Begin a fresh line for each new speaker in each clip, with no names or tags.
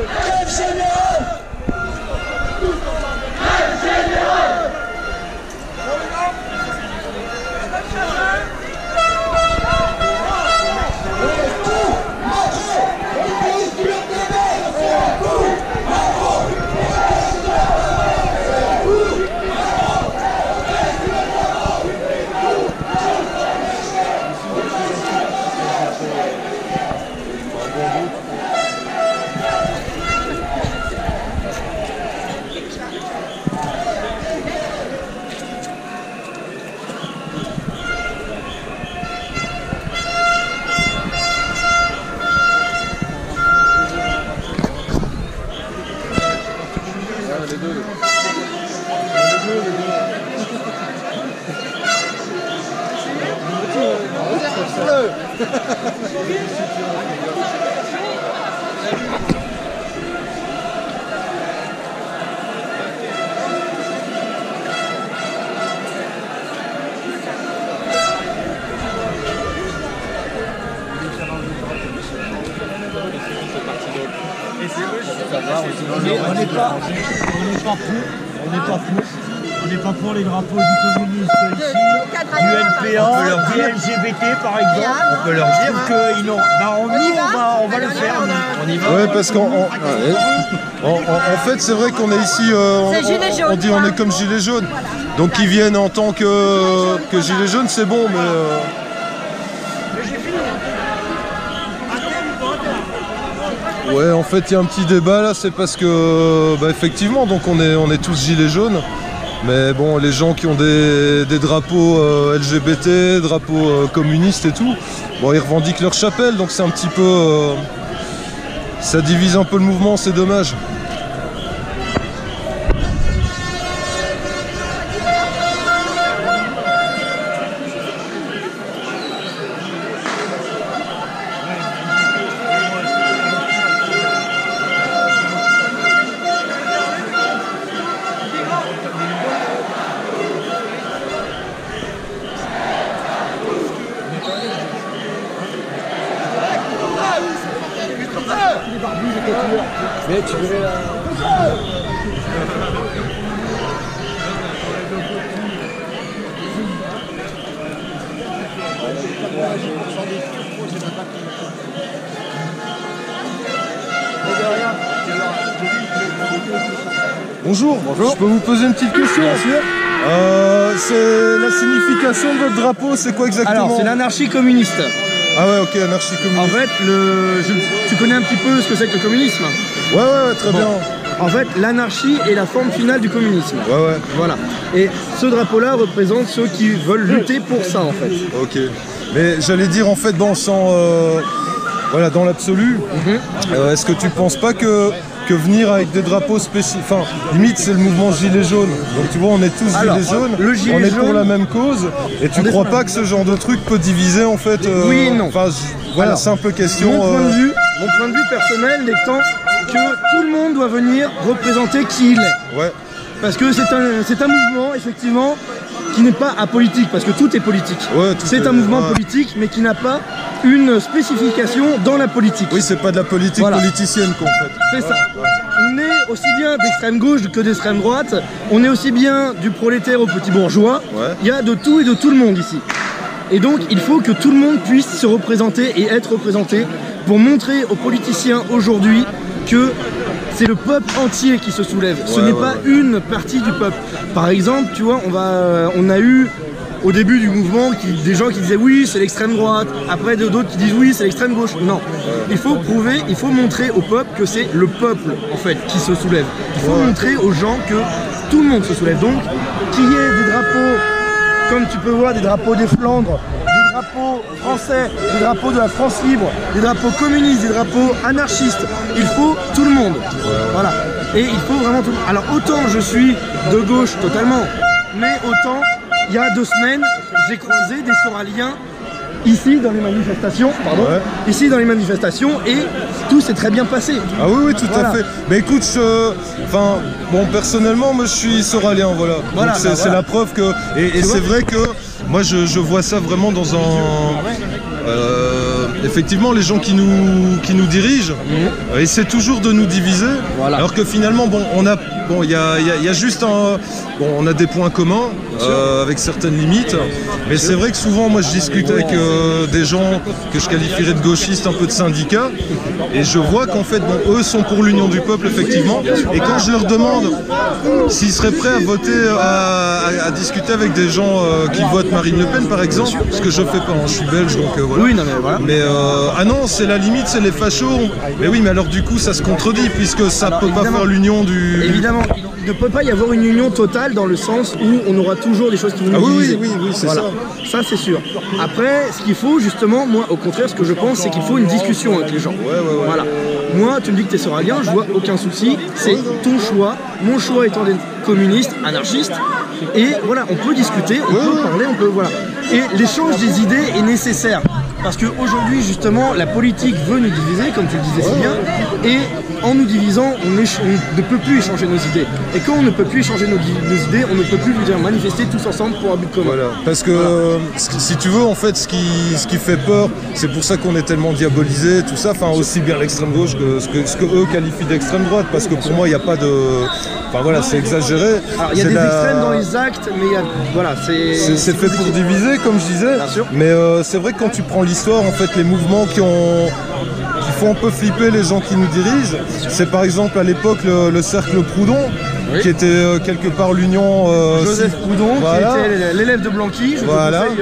Grève générale. Grève générale.
On n'est pas pour les drapeaux du communisme ici, du NPA, du LGBT par exemple. On peut leur dire qu'ils n'ont. On va le faire. On y va.
Ouais, parce qu'en fait, c'est vrai qu'on est ici, on dit on est comme gilets jaunes. Donc ils viennent en tant que gilets jaunes, c'est bon, mais. Ouais, en fait, il y a un petit débat là, c'est parce que, effectivement, donc on est tous gilets jaunes. Mais bon, les gens qui ont des drapeaux LGBT, drapeaux communistes et tout, bon, ils revendiquent leur chapelle, donc c'est un petit peu... ça divise un peu le mouvement, c'est dommage.
Mais tu verrais là.
Bonjour, je peux vous poser une petite question?
Bien sûr.
C'est la signification de votre drapeau, c'est quoi exactement?
Alors, c'est l'anarchie communiste.
Ah ouais, ok, anarchie communiste.
En fait, tu connais un petit peu ce que c'est que le communisme?
Ouais, très bien.
En fait, l'anarchie est la forme finale du communisme.
Ouais.
Voilà. Et ce drapeau-là représente ceux qui veulent lutter pour ça, en fait.
Ok. Mais j'allais dire, en fait, voilà, dans l'absolu, est-ce que tu penses pas que venir avec des drapeaux spécifiques, enfin, limite c'est le mouvement gilet jaune, donc tu vois on est tous gilets jaunes, on est pour la même cause, et tu crois pas que ce genre de truc peut diviser en fait
Oui et non.
Enfin, voilà, c'est un peu question...
Mon point de vue personnel étant que tout le monde doit venir représenter qui il est.
Ouais.
Parce que c'est un mouvement, effectivement, qui n'est pas apolitique, parce que tout est politique.
Ouais,
c'est un mouvement politique, mais qui n'a pas une spécification dans la politique.
Oui, c'est pas de la politique politicienne qu'en fait.
C'est ça. On est aussi bien d'extrême gauche que d'extrême droite, on est aussi bien du prolétaire au petit bourgeois, il y a de tout et de tout le monde ici. Et donc il faut que tout le monde puisse se représenter et être représenté pour montrer aux politiciens aujourd'hui que c'est le peuple entier qui se soulève, ce n'est pas une partie du peuple. Par exemple, tu vois, on a eu au début du mouvement des gens qui disaient oui c'est l'extrême droite, après d'autres qui disent oui c'est l'extrême gauche. Non, il faut prouver, il faut montrer au peuple que c'est le peuple en fait qui se soulève. Il faut montrer aux gens que tout le monde se soulève. Donc qu'il y ait des drapeaux, comme tu peux voir, des drapeaux des Flandres, des drapeaux français, des drapeaux de la France libre, des drapeaux communistes, des drapeaux anarchistes, il faut tout le monde. Voilà. Et il faut vraiment tout le monde. Alors autant je suis de gauche totalement, mais autant il y a 2 semaines, j'ai croisé des Soraliens ici dans les manifestations, ici dans les manifestations, et tout s'est très bien passé.
Ah oui, tout à fait. Mais écoute, bon, personnellement, moi je suis soralien, voilà. Donc c'est la preuve que... Et c'est vrai que moi je vois ça vraiment dans un... effectivement, les gens qui nous dirigent essaient toujours de nous diviser, alors que finalement, bon, il y a juste on a des points communs avec certaines limites, mais c'est vrai que souvent, moi, je discute avec des gens que je qualifierais de gauchistes, un peu de syndicats, et je vois qu'en fait, bon, eux sont pour l'union du peuple, effectivement, et quand je leur demande s'ils seraient prêts à voter, à discuter avec des gens qui votent Marine Le Pen, par exemple, ce que je fais pas, je suis belge, donc voilà.
Oui, non, mais voilà.
Mais ah non, c'est la limite, c'est les fachos. Mais oui, mais alors du coup, ça se contredit, puisque ça peut pas faire l'union du...
Évidemment, il ne peut pas y avoir une union totale dans le sens où on aura toujours des choses qui vont nous diviser.
Oui, c'est
voilà. Ça, c'est sûr. Après, ce qu'il faut, justement, moi, au contraire, ce que je pense, c'est qu'il faut une discussion avec les gens. Voilà. Moi, tu me dis que tu es soralien, je vois aucun souci. C'est ton choix. Mon choix étant d'être communiste, anarchiste. Et voilà, on peut discuter, on peut parler, on peut... Voilà. Et l'échange des idées est nécessaire. Parce qu'aujourd'hui, justement, la politique veut nous diviser, comme tu le disais si bien, et en nous divisant, on ne peut plus échanger nos idées. Et quand on ne peut plus échanger nos idées, on ne peut plus manifester tous ensemble pour un but commun.
Voilà. Parce que, si tu veux, en fait, ce qui fait peur, c'est pour ça qu'on est tellement diabolisé, tout ça, enfin, aussi bien l'extrême gauche que ce que eux qualifient d'extrême droite, parce que pour moi, il n'y a pas de... Enfin voilà, c'est exagéré.
Alors, il y a des extrêmes dans les actes, mais voilà,
c'est fait pour diviser, comme je disais.
Bien sûr.
Mais c'est vrai que quand tu prends l'histoire, en fait, les mouvements qui font un peu flipper les gens qui nous dirigent, c'est par exemple à l'époque le cercle Proudhon, qui était quelque part l'union...
Joseph Proudhon, qui était l'élève de Blanqui. Je te conseille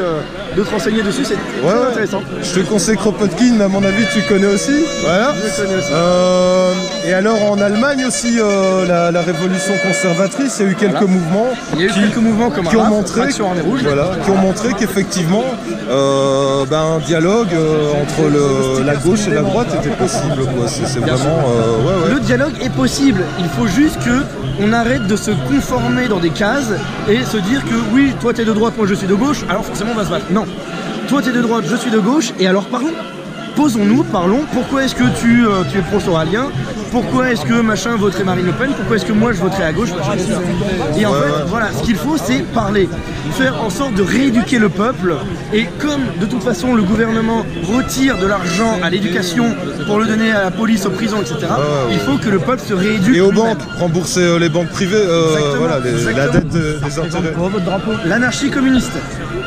de te renseigner dessus, c'est très intéressant.
Je te conseille Kropotkin, mais à mon avis tu connais aussi. Voilà.
Je connais aussi.
Et alors en Allemagne aussi, la révolution conservatrice, il y a eu quelques mouvements.
Il y a eu quelques mouvements comme
qui ont montré, qui ont montré qu'effectivement un dialogue entre la gauche et la droite était possible. C'est vraiment...
Le dialogue est possible, il faut juste qu'on arrête de se conformer dans des cases et se dire que oui, toi t'es de droite, moi je suis de gauche, alors forcément on va se battre. Non, toi t'es de droite, je suis de gauche, et alors parlons. Posons-nous, parlons, pourquoi est-ce que tu es pro-soralien? Pourquoi est-ce que machin voterait Marine Le Pen? Pourquoi est-ce que moi je voterais à gauche? Et en fait, voilà, ce qu'il faut, c'est parler. Faire en sorte de rééduquer le peuple. Et comme, de toute façon, le gouvernement retire de l'argent à l'éducation pour le donner à la police, aux prisons, etc., il faut que le peuple se rééduque.
Et aux banques, rembourser les banques privées, voilà, la dette des intérêts.
Pour votre drapeau?
L'anarchie communiste.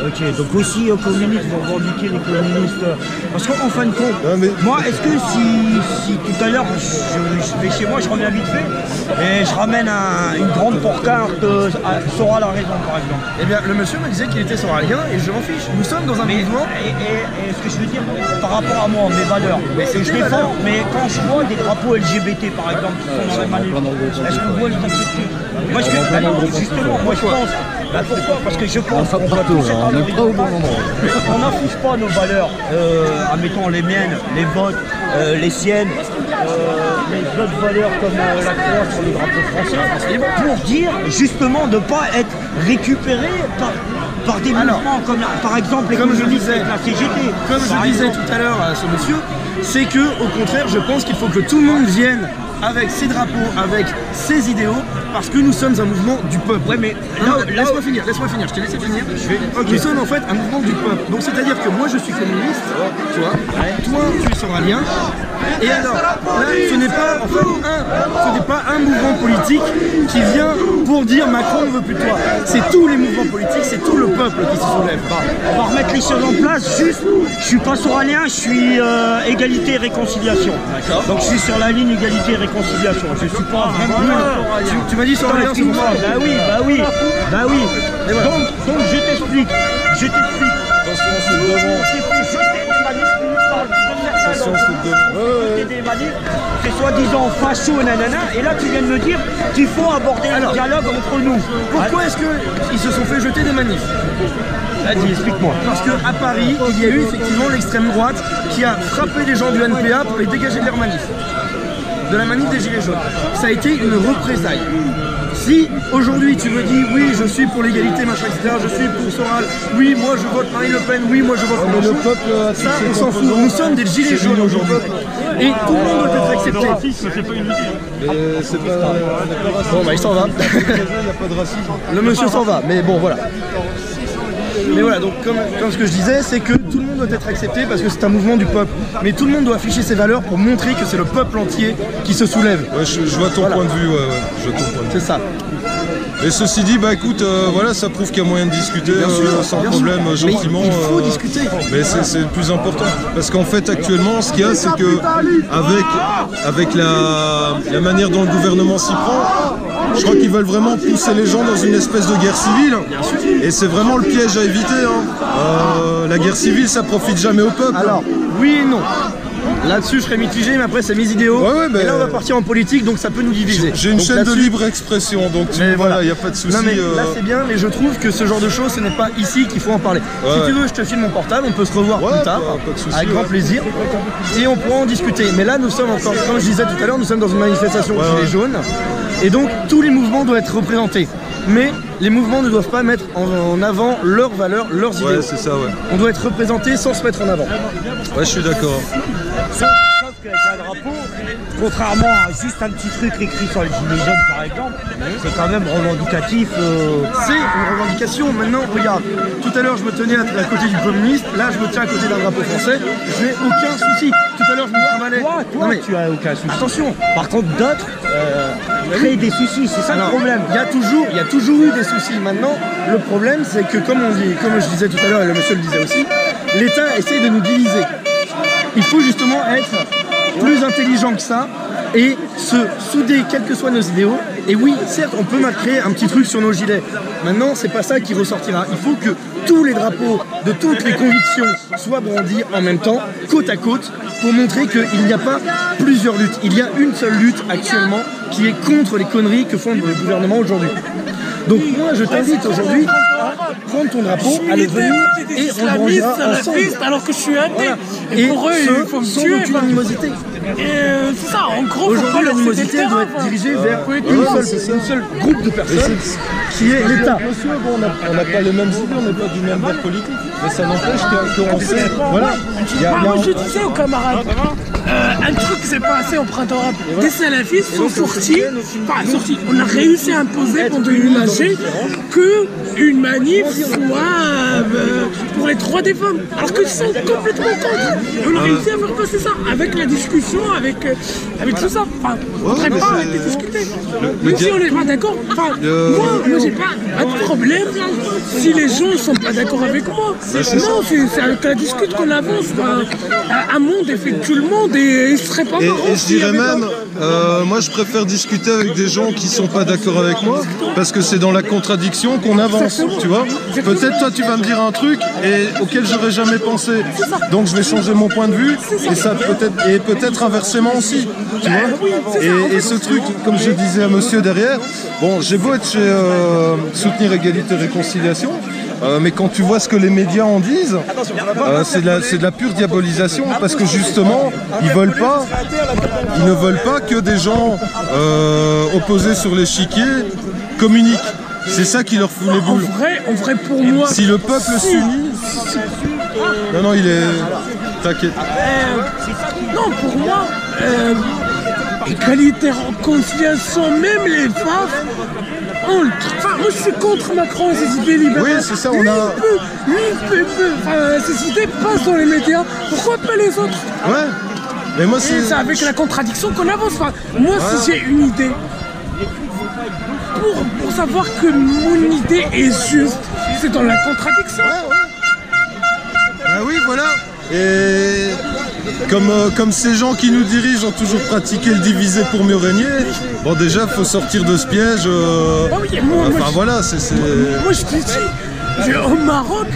Ok, donc aussi communistes, vous revendiquez les communistes. Parce qu'en fin de compte, moi, est-ce que si tout à l'heure je vais chez moi, je reviens vite fait, et je ramène une grande porte-carte Soral a raison, par exemple.
Eh bien, le monsieur me disait qu'il était soralien et je m'en fiche. Nous sommes dans un mouvement.
Et ce que je veux dire, par rapport à moi, mes valeurs, que je défends, mais quand je vois des drapeaux LGBT, par exemple, qui sont dans les manifs, est-ce qu'on doit les accepter? Moi, justement, moi je pense. Pourquoi? Parce que je pense qu'on doit tous être en on n'affiche pas nos valeurs, admettons les miennes, les vôtres, les siennes, les autres valeurs comme la croix sur le drapeau français, pour dire justement de ne pas être récupéré par des mouvements comme par exemple les communistes avec la CGT.
Comme je disais tout à l'heure à ce monsieur, c'est que au contraire je pense qu'il faut que tout le monde vienne avec ses drapeaux, avec ses idéaux, parce que nous sommes un mouvement du peuple. Ouais, mais laisse-moi finir, je t'ai laissé finir. Nous sommes en fait un mouvement du peuple. Donc c'est-à-dire que moi je suis communiste, toi tu es soralien, et alors là ce n'est pas en fait un mouvement politique qui vient pour dire Macron ne veut plus de toi. C'est tous les mouvements politiques, c'est tout le peuple qui se soulève.
On va remettre les choses en place, juste, je suis pas soralien, je suis égalité et réconciliation. Donc je suis sur la ligne égalité et réconciliation. Je suis pas vraiment
tu m'as dit sur la
excuse-moi. Bah oui. Donc je t'explique. Des manifs, c'est soi-disant facho, nanana, et là tu viens de me dire qu'il faut aborder le dialogue entre nous.
Pourquoi est-ce qu'ils se sont fait jeter des manifs?
Vas-y, explique-moi.
Parce qu'à Paris, il y a eu effectivement l'extrême droite qui a frappé les gens du NPA pour les dégager de leur manif. De la manif des Gilets jaunes. Ça a été une représaille. Si aujourd'hui tu me dis oui je suis pour l'égalité machin etc, je suis pour Soral, oui moi je vote Marine Le Pen, oui moi je vote
le peuple,
ça on s'en fout, nous sommes des Gilets jaunes aujourd'hui. Et tout le monde doit être accepté.
Le racisme c'est pas une idée. C'est pas raciste.
Bon bah il s'en va.
Il n'y a pas de racisme.
Le monsieur s'en va, mais bon voilà. Mais voilà, donc comme ce que je disais, c'est que tout le monde doit être accepté parce que c'est un mouvement du peuple. Mais tout le monde doit afficher ses valeurs pour montrer que c'est le peuple entier qui se soulève.
Ouais, je vois ton point de vue, je vois ton point de vue.
C'est ça.
Et ceci dit, bah écoute, voilà, ça prouve qu'il y a moyen de discuter sans problème, gentiment.
Mais il faut discuter.
Mais c'est le plus important. Parce qu'en fait, actuellement, ce qu'il y a, c'est que avec la manière dont le gouvernement s'y prend, je crois qu'ils veulent vraiment pousser les gens dans une espèce de guerre civile. Et c'est vraiment le piège à éviter. La guerre civile, ça profite jamais au peuple.
Alors, oui et non. Là-dessus, je serais mitigé, mais après, c'est mes idéaux. Et là, on va partir en politique, donc ça peut nous diviser.
J'ai une chaîne de libre expression, donc voilà, il n'y a pas de souci.
Non, mais là, c'est bien, mais je trouve que ce genre de choses, ce n'est pas ici qu'il faut en parler. Si tu veux, je te file mon portable, on peut se revoir plus tard,
pas de souci,
avec grand plaisir, et on pourra en discuter. Mais là, nous sommes encore, comme je disais tout à l'heure, nous sommes dans une manifestation Gilets jaunes, et donc tous les mouvements doivent être représentés. Mais les mouvements ne doivent pas mettre en avant leurs valeurs, leurs idées.
Ouais, c'est ça, ouais.
On doit être représenté sans se mettre en avant.
Ouais, je suis d'accord.
Sauf qu'avec un drapeau, contrairement à juste un petit truc écrit sur les gilets jaunes par exemple, c'est quand même revendicatif.
C'est une revendication. Maintenant, regarde, tout à l'heure je me tenais à côté du communiste, là je me tiens à côté d'un drapeau français, je n'ai aucun souci. Tout à l'heure je me trimballais.
Toi, mais tu as aucun souci.
Attention.
Par contre, d'autres créent des soucis, c'est ça le problème.
Il y a toujours eu des soucis. Maintenant, le problème c'est que comme je disais tout à l'heure et le monsieur le disait aussi, l'État essaie de nous diviser. Il faut justement être plus intelligent que ça et se souder quels que soient nos idéaux. Et oui, certes, on peut créer un petit truc sur nos gilets. Maintenant, c'est pas ça qui ressortira. Il faut que tous les drapeaux de toutes les convictions soient brandis en même temps, côte à côte, pour montrer qu'il n'y a pas plusieurs luttes. Il y a une seule lutte actuellement qui est contre les conneries que font le gouvernement aujourd'hui. Donc moi, je t'invite aujourd'hui à prendre ton drapeau, à le venir et on le brandira ensemble.
Alors que je suis athée.
Voilà.
Et pour eux, il faut me
sans
tuer.
aucune animosité.
C'est ça, en gros,
Aujourd'hui, l'animosité doit être dirigée vers une seule groupe de personnes qui est l'État.
Monsieur, bon, on n'a pas les mêmes idées, on n'est pas du même bord politique, mais ça n'empêche qu'on sait. Voilà.
Moi, je disais aux camarades, un truc qui s'est passé au printemps arabe. Des salafistes sont sortis, on a réussi à imposer pendant une AG qu'une manif soit pour les droits des femmes, alors qu'ils sont complètement contre. Et on a réussi à faire passer ça avec la discussion, avec tout ça. Enfin, on ne devrait pas arrêter de discuter. Même si on n'est pas d'accord, moi j'ai pas de problème si les gens ne sont pas d'accord avec moi. Non, c'est avec la discussion qu'on avance. Un monde est fait de tout le monde et il serait pas marrant.
Et je dirais même, moi je préfère discuter avec des gens qui sont pas d'accord avec moi parce que c'est dans la contradiction qu'on avance, tu vois. Peut-être toi tu vas me dire un truc auquel j'aurais jamais pensé, donc je vais changer mon point de vue et ça peut-être inversement aussi, tu vois. Et ce truc, comme je disais à monsieur derrière, bon, j'ai beau être chez Soutenir Égalité et Réconciliation, mais quand tu vois ce que les médias en disent, c'est de la pure diabolisation parce que justement, ils ne veulent pas que des gens opposés sur l'échiquier communiquent. C'est ça qui leur fout les boules.
En vrai, pour moi...
Si le peuple s'unit... Non, il est... T'inquiète.
Non, pour moi, égalité, réconciliation, même les FAF... Enfin, moi je suis contre Macron et ses idées libérales.
Oui, c'est ça, on a...
Ses idées passent dans les médias. Pourquoi pas les autres?
Ouais. Mais moi c'est
avec la contradiction qu'on avance. Enfin, moi si j'ai une idée, pour savoir que mon idée est juste, c'est dans la contradiction.
Ah oui, voilà. Et comme ces gens qui nous dirigent ont toujours pratiqué le diviser pour mieux régner, bon déjà faut sortir de ce piège. Voilà, c'est...
Moi je te dis, au Maroc,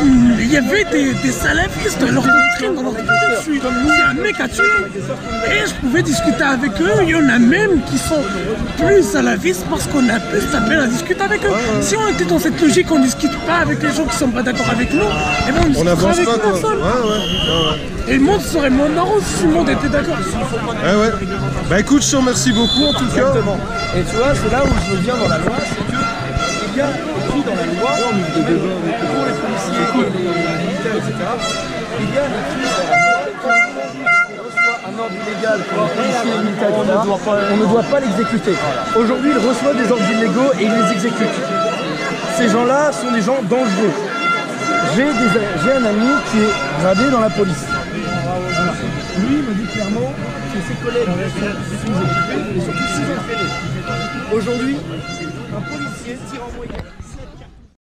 il y avait des salafistes, leur doctrine, c'est un mec à tuer. Et je pouvais discuter avec eux, il y en a même qui sont plus salafistes parce qu'on a plus tapé à discuter avec eux. Si on était dans cette logique, on ne discute pas avec les gens qui ne sont pas d'accord avec nous, et ben on discutera avec personne. Et le monde serait moins marrant si le monde était d'accord.
Bah écoute, je te remercie beaucoup en tout cas.
Exactement. Et tu vois, c'est là où je viens dans la loi, c'est que il y a écrit dans la loi, pour les policiers et les militaires, etc., il y a écrit dans la loi qu'on reçoit un ordre illégal pour les policiers et les militaires, on ne doit pas l'exécuter. Aujourd'hui, ils reçoivent des ordres illégaux et ils les exécutent. Ces gens-là sont des gens dangereux. j'ai un ami qui est gradé dans la police. Voilà. Lui il m'a dit clairement que ses collègues sont sous-équipés et surtout sous-entraînés. Aujourd'hui, un policier tire en moyenne.